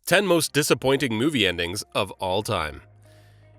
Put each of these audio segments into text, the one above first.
10 most disappointing movie endings of all time.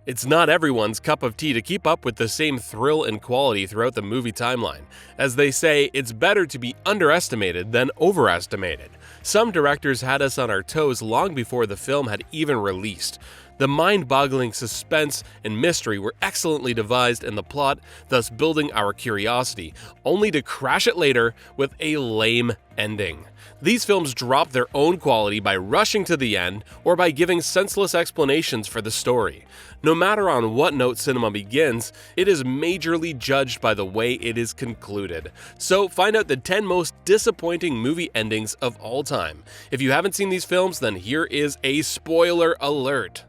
It's not everyone's cup of tea to keep up with the same thrill and quality throughout the movie timeline. As they say, it's better to be underestimated than overestimated. Some directors had us on our toes long before the film had even released. The mind-boggling suspense and mystery were excellently devised in the plot, thus building our curiosity, only to crash it later with a lame ending. These films drop their own quality by rushing to the end or by giving senseless explanations for the story. No matter on what note cinema begins, it is majorly judged by the way it is concluded. So find out the 10 most disappointing movie endings of all time. If you haven't seen these films, then here is a spoiler alert.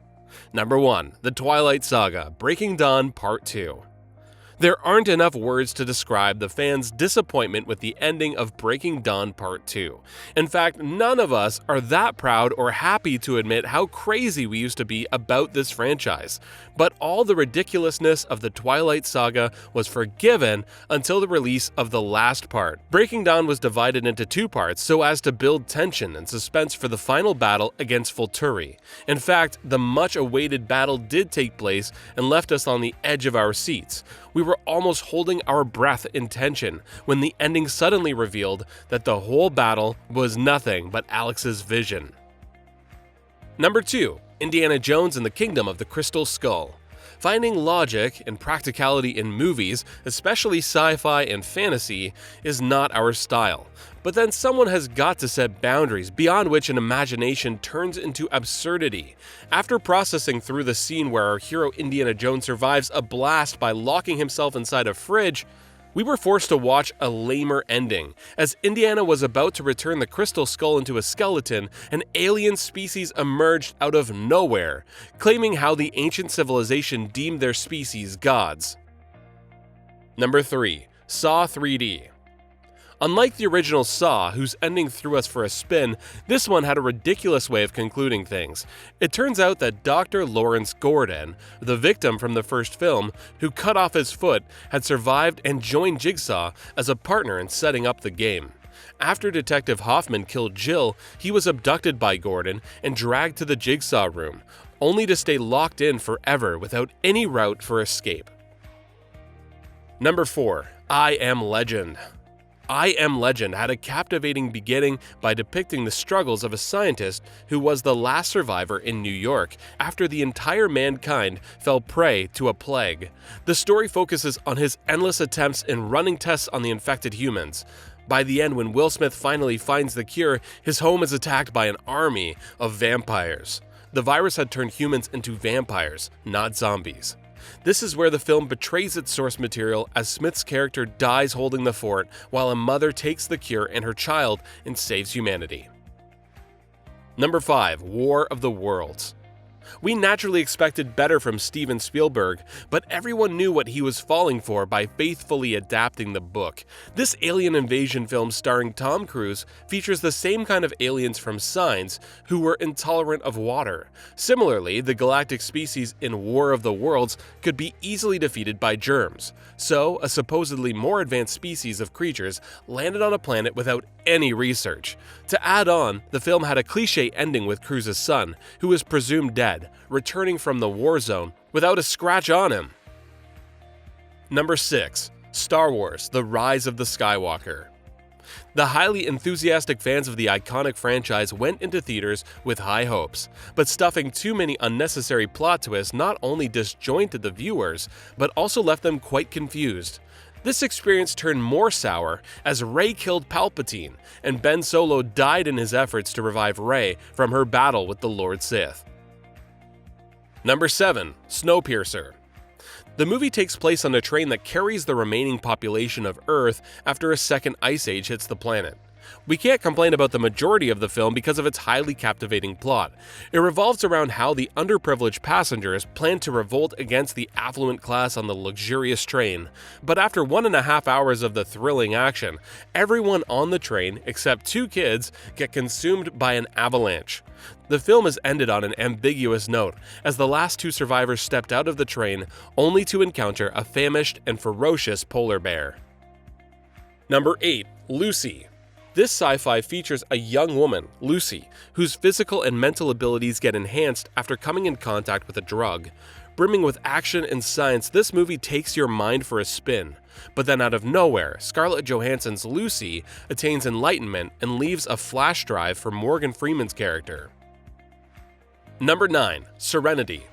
Number 1. The Twilight Saga, Breaking Dawn Part 2. There aren't enough words to describe the fans' disappointment with the ending of Breaking Dawn Part 2. In fact, none of us are that proud or happy to admit how crazy we used to be about this franchise. But all the ridiculousness of the Twilight Saga was forgiven until the release of the last part. Breaking Dawn was divided into 2 parts so as to build tension and suspense for the final battle against Volturi. In fact, the much-awaited battle did take place and left us on the edge of our seats. We were almost holding our breath in tension when the ending suddenly revealed that the whole battle was nothing but Alex's vision. Number 2. Indiana Jones and the Kingdom of the Crystal Skull. Finding logic and practicality in movies, especially sci-fi and fantasy, is not our style. But then someone has got to set boundaries beyond which an imagination turns into absurdity. After processing through the scene where our hero Indiana Jones survives a blast by locking himself inside a fridge, we were forced to watch a lamer ending. As Indiana was about to return the crystal skull into a skeleton, an alien species emerged out of nowhere, claiming how the ancient civilization deemed their species gods. Number 3. Saw 3D. Unlike the original Saw, whose ending threw us for a spin, this one had a ridiculous way of concluding things. It turns out that Dr. Lawrence Gordon, the victim from the first film, who cut off his foot, had survived and joined Jigsaw as a partner in setting up the game. After Detective Hoffman killed Jill, he was abducted by Gordon and dragged to the Jigsaw room, only to stay locked in forever without any route for escape. Number 4. I Am Legend. I Am Legend had a captivating beginning by depicting the struggles of a scientist who was the last survivor in New York after the entire mankind fell prey to a plague. The story focuses on his endless attempts in running tests on the infected humans. By the end, when Will Smith finally finds the cure, his home is attacked by an army of vampires. The virus had turned humans into vampires, not zombies. This is where the film betrays its source material as Smith's character dies holding the fort while a mother takes the cure and her child and saves humanity. Number 5. War of the Worlds. We naturally expected better from Steven Spielberg, but everyone knew what he was falling for by faithfully adapting the book. This alien invasion film starring Tom Cruise features the same kind of aliens from Signs who were intolerant of water. Similarly, the galactic species in War of the Worlds could be easily defeated by germs. So, a supposedly more advanced species of creatures landed on a planet without any research. To add on, the film had a cliché ending with Cruise's son, who was presumed dead, returning from the war zone without a scratch on him. Number 6. Star Wars: The Rise of the Skywalker. The highly enthusiastic fans of the iconic franchise went into theaters with high hopes, but stuffing too many unnecessary plot twists not only disjointed the viewers, but also left them quite confused. This experience turned more sour as Rey killed Palpatine, and Ben Solo died in his efforts to revive Rey from her battle with the Lord Sith. Number 7. Snowpiercer. The movie takes place on a train that carries the remaining population of Earth after a second ice age hits the planet. We can't complain about the majority of the film because of its highly captivating plot. It revolves around how the underprivileged passengers plan to revolt against the affluent class on the luxurious train. But after 1.5 hours of the thrilling action, everyone on the train, except 2 kids, get consumed by an avalanche. The film is ended on an ambiguous note, as the last 2 survivors stepped out of the train only to encounter a famished and ferocious polar bear. Number 8. Lucy. This sci-fi features a young woman, Lucy, whose physical and mental abilities get enhanced after coming in contact with a drug. Brimming with action and science, this movie takes your mind for a spin. But then out of nowhere, Scarlett Johansson's Lucy attains enlightenment and leaves a flash drive for Morgan Freeman's character. Number 9. Serenity.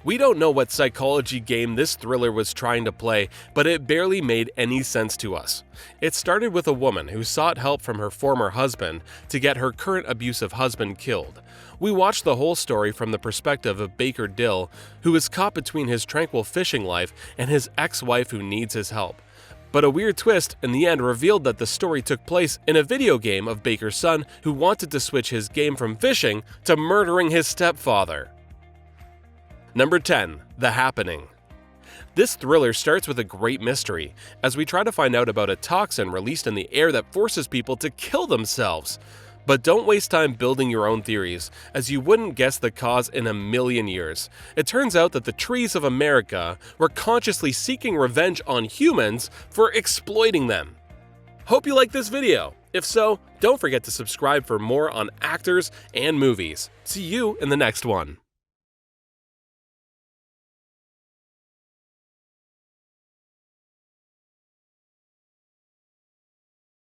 We don't know what psychology game this thriller was trying to play, but it barely made any sense to us. It started with a woman who sought help from her former husband to get her current abusive husband killed. We watched the whole story from the perspective of Baker Dill, who is caught between his tranquil fishing life and his ex-wife who needs his help. But a weird twist in the end revealed that the story took place in a video game of Baker's son who wanted to switch his game from fishing to murdering his stepfather. Number 10. The Happening. This thriller starts with a great mystery, as we try to find out about a toxin released in the air that forces people to kill themselves. But don't waste time building your own theories, as you wouldn't guess the cause in a million years. It turns out that the trees of America were consciously seeking revenge on humans for exploiting them. Hope you liked this video. If so, don't forget to subscribe for more on actors and movies. See you in the next one.